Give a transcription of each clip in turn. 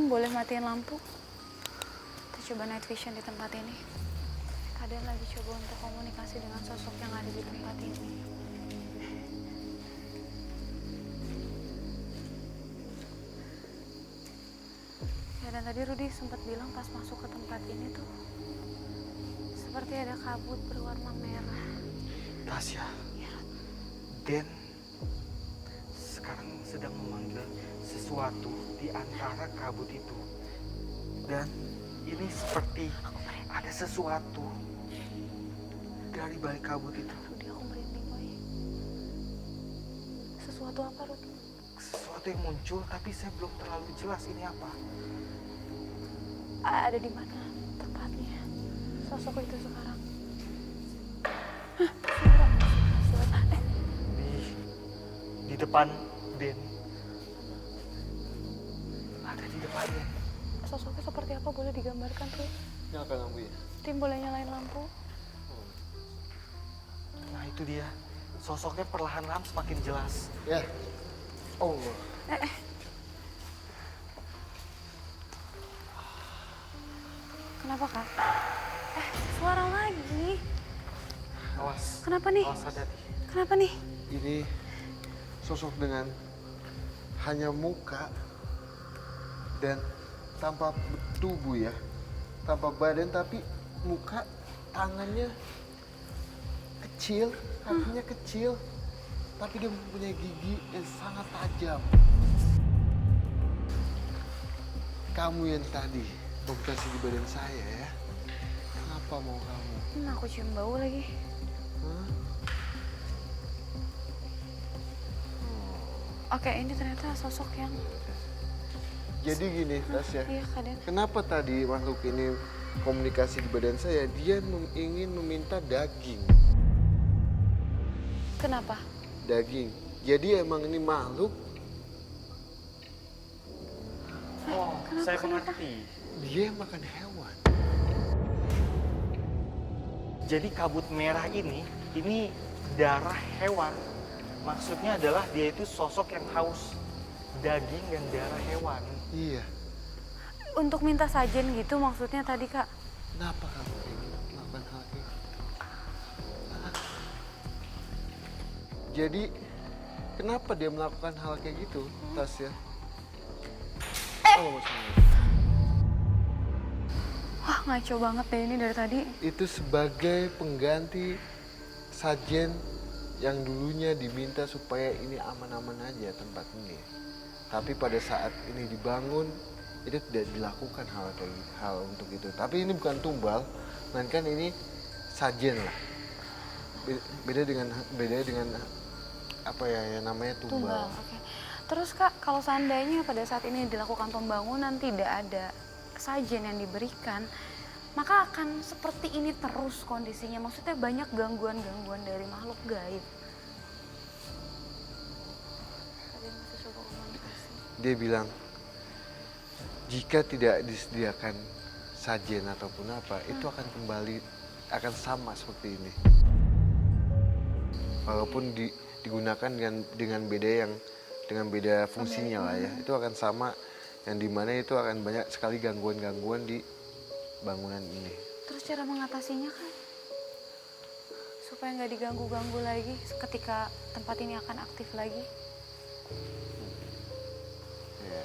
boleh matiin lampu? Kita coba night vision di tempat ini. Kalian lagi coba untuk komunikasi dengan sosok yang ada di tempat ini. Ya, dan tadi Rudy sempat bilang pas masuk ke tempat ini tuh seperti ada kabut berwarna merah. Tasya, Ya, Den sekarang sedang memanggil sesuatu di antara kabut itu. Dan ini seperti ada sesuatu dari balik kabut itu. Rudy, aku merinding, Boy. Sesuatu apa, Rudy? Sesuatu yang muncul tapi saya belum terlalu jelas ini apa. Ada di mana tempatnya sosok itu sekarang? Hah, suara. Di depan Den. Ada di depan Den. Sosoknya seperti apa, boleh digambarkan, Rudy? Nyalakan lampu ya? Tim boleh nyalain lampu? Nah itu dia. Sosoknya perlahan-lahan semakin jelas. Ya. Allah. Kenapa, Kak? Suara lagi. Awas. Kenapa nih? Awas hati-hati. Kenapa nih? Ini sosok dengan hanya muka dan tanpa tubuh ya. Tanpa badan tapi muka, tangannya kecil, kakinya kecil. Tapi dia mempunyai gigi yang sangat tajam. Kamu yang tadi memutasi di badan saya ya. Apa mau kamu? Aku cium bau lagi. Hah? Oke, ini ternyata sosok yang... Jadi gini, Tasya. Iya, Kak Den. Kenapa tadi makhluk ini komunikasi di badan saya? Dia ingin meminta daging. Kenapa? Daging. Jadi emang ini makhluk, Oh, saya mengerti. dia makan hewan. Jadi kabut merah ini darah hewan. Maksudnya adalah dia itu sosok yang haus daging dan darah hewan. Iya. Untuk minta sajen gitu maksudnya tadi, Kak? Kenapa kamu ingin melakukan hal kayak gitu? Hah? Jadi, kenapa dia melakukan hal kayak gitu, Tasya? Oh, maksudnya. Wah, ngaco banget deh ini dari tadi. Itu sebagai pengganti sajen yang dulunya diminta supaya ini aman-aman aja tempat ini. Tapi pada saat ini dibangun, itu tidak dilakukan hal untuk itu. Tapi ini bukan tumbal, melainkan ini sajen lah. Beda dengan apa ya yang namanya tumbal. Oke. Terus, Kak, kalau seandainya pada saat ini dilakukan pembangunan tidak ada sajen yang diberikan, maka akan seperti ini terus kondisinya. Maksudnya banyak gangguan-gangguan dari makhluk gaib. Kalian masih coba komunikasi. Dia bilang, jika tidak disediakan sajen ataupun apa, itu akan sama seperti ini. Walaupun digunakan dengan beda fungsinya lah ya, itu akan sama, yang dimana itu akan banyak sekali gangguan-gangguan di bangunan ini. Terus cara mengatasinya, kan? Supaya nggak diganggu-ganggu lagi ketika tempat ini akan aktif lagi. Ya.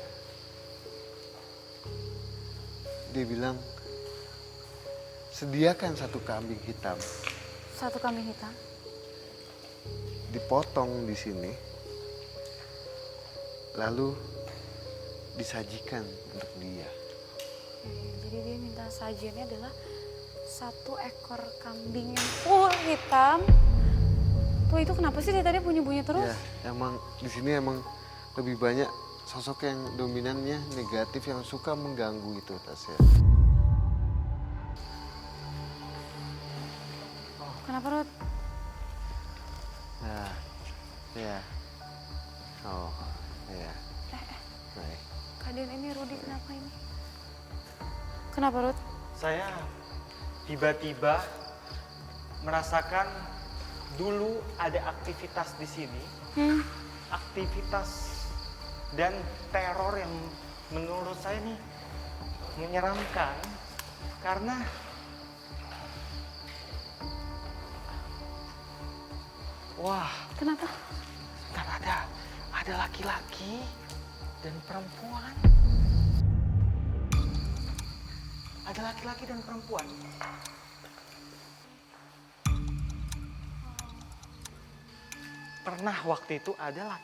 Dia bilang, sediakan satu kambing hitam, Satu kambing hitam. dipotong di sini, lalu disajikan untuk dia. Jadi dia minta sajennya adalah satu ekor kambing yang full hitam. Tuh, itu kenapa sih dia tadi bunyi-bunyi terus? Ya, emang di sini emang lebih banyak sosok yang dominannya negatif yang suka mengganggu itu, Tasya. Kenapa, Rut? Nah, ya. Oh, ya. Baik. Kak Den, ini Rudy kenapa ini? Kenapa, Rut? Saya tiba-tiba merasakan dulu ada aktivitas di sini. Aktivitas dan teror yang menurut saya nih menyeramkan karena wah, Kenapa? kan ada laki-laki dan perempuan. Ada laki-laki dan perempuan. Pernah waktu itu ada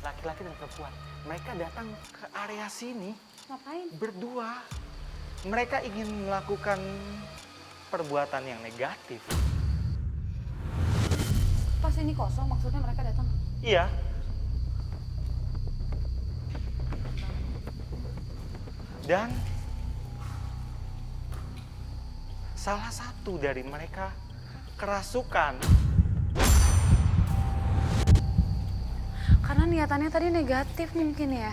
laki-laki dan perempuan. Mereka datang ke area sini Ngapain? berdua. Mereka ingin melakukan perbuatan yang negatif. Pas ini kosong maksudnya mereka datang. Iya. Dan salah satu dari mereka kerasukan. Karena niatannya tadi negatif mungkin ya.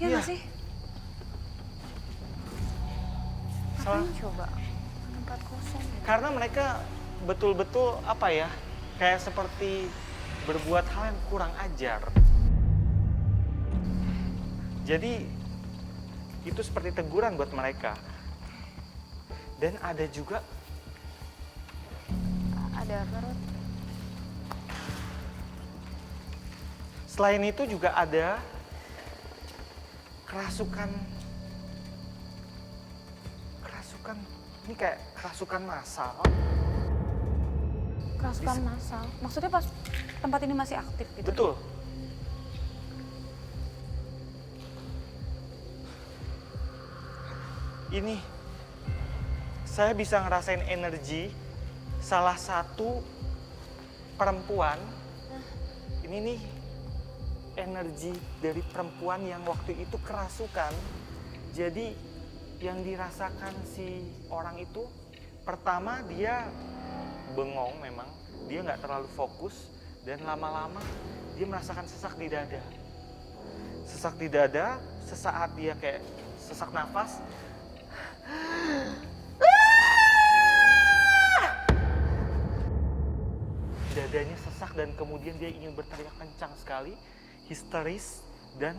Iya nggak Iya. sih? Salah. Ngapain coba? Tempat kosong ya. Karena mereka betul-betul apa ya, kayak seperti berbuat hal yang kurang ajar. Jadi itu seperti teguran buat mereka. Dan ada juga Ada apa, Rut? selain itu juga ada kerasukan ini kayak kerasukan massal. Kerasukan massal. Maksudnya pas tempat ini masih aktif gitu? Betul. Ini saya bisa ngerasain energi salah satu perempuan. Ini nih energi dari perempuan yang waktu itu kerasukan. Jadi yang dirasakan si orang itu pertama dia bengong memang, dia nggak terlalu fokus dan lama-lama dia merasakan sesak di dada. Sesak di dada, sesaat dia kayak sesak nafas. Dadanya sesak dan kemudian dia ingin berteriak kencang sekali, histeris, dan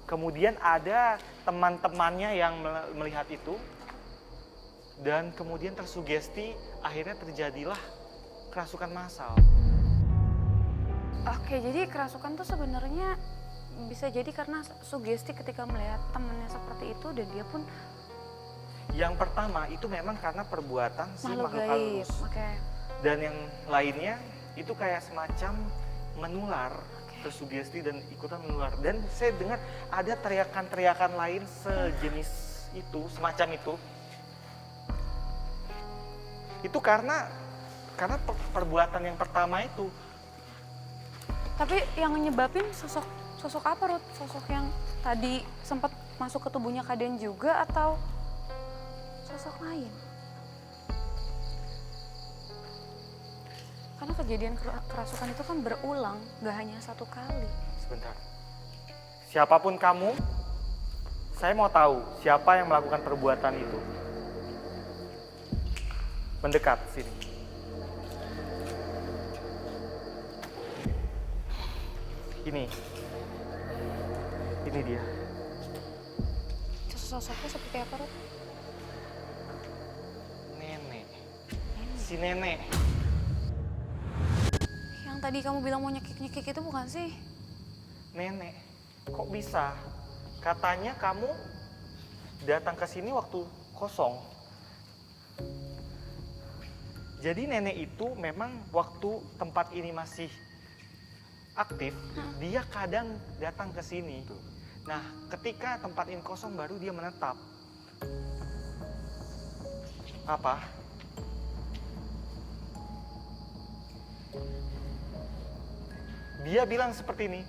kemudian ada teman-temannya yang melihat itu dan kemudian tersugesti, akhirnya terjadilah kerasukan massal. Oke, jadi kerasukan tuh sebenarnya bisa jadi karena sugesti ketika melihat temannya seperti itu dan dia pun Yang pertama itu memang karena perbuatan si makhluk makhluk gaib. halus. Oke. Dan yang lainnya itu kayak semacam menular, tersugesti dan ikutan menular. Dan saya dengar ada teriakan-teriakan lain sejenis itu, semacam itu. Itu karena perbuatan yang pertama itu. Tapi yang nyebabin sosok apa, Ruth? Sosok yang tadi sempat masuk ke tubuhnya Kaden juga atau sosok lain? Karena kejadian kerasukan itu kan berulang, gak hanya satu kali. Sebentar. Siapapun kamu, saya mau tahu siapa yang melakukan perbuatan itu. Mendekat sini. Ini dia. Sosoknya seperti apa, Ruth? Nenek. Si nenek. Yang tadi kamu bilang mau nyekik-nyekik itu bukan sih? Nenek. Kok bisa? Katanya kamu datang ke sini waktu kosong. Jadi nenek itu memang waktu tempat ini masih aktif, dia kadang datang ke sini. Nah, ketika tempat ini kosong baru dia menetap. Apa? Dia bilang seperti ini,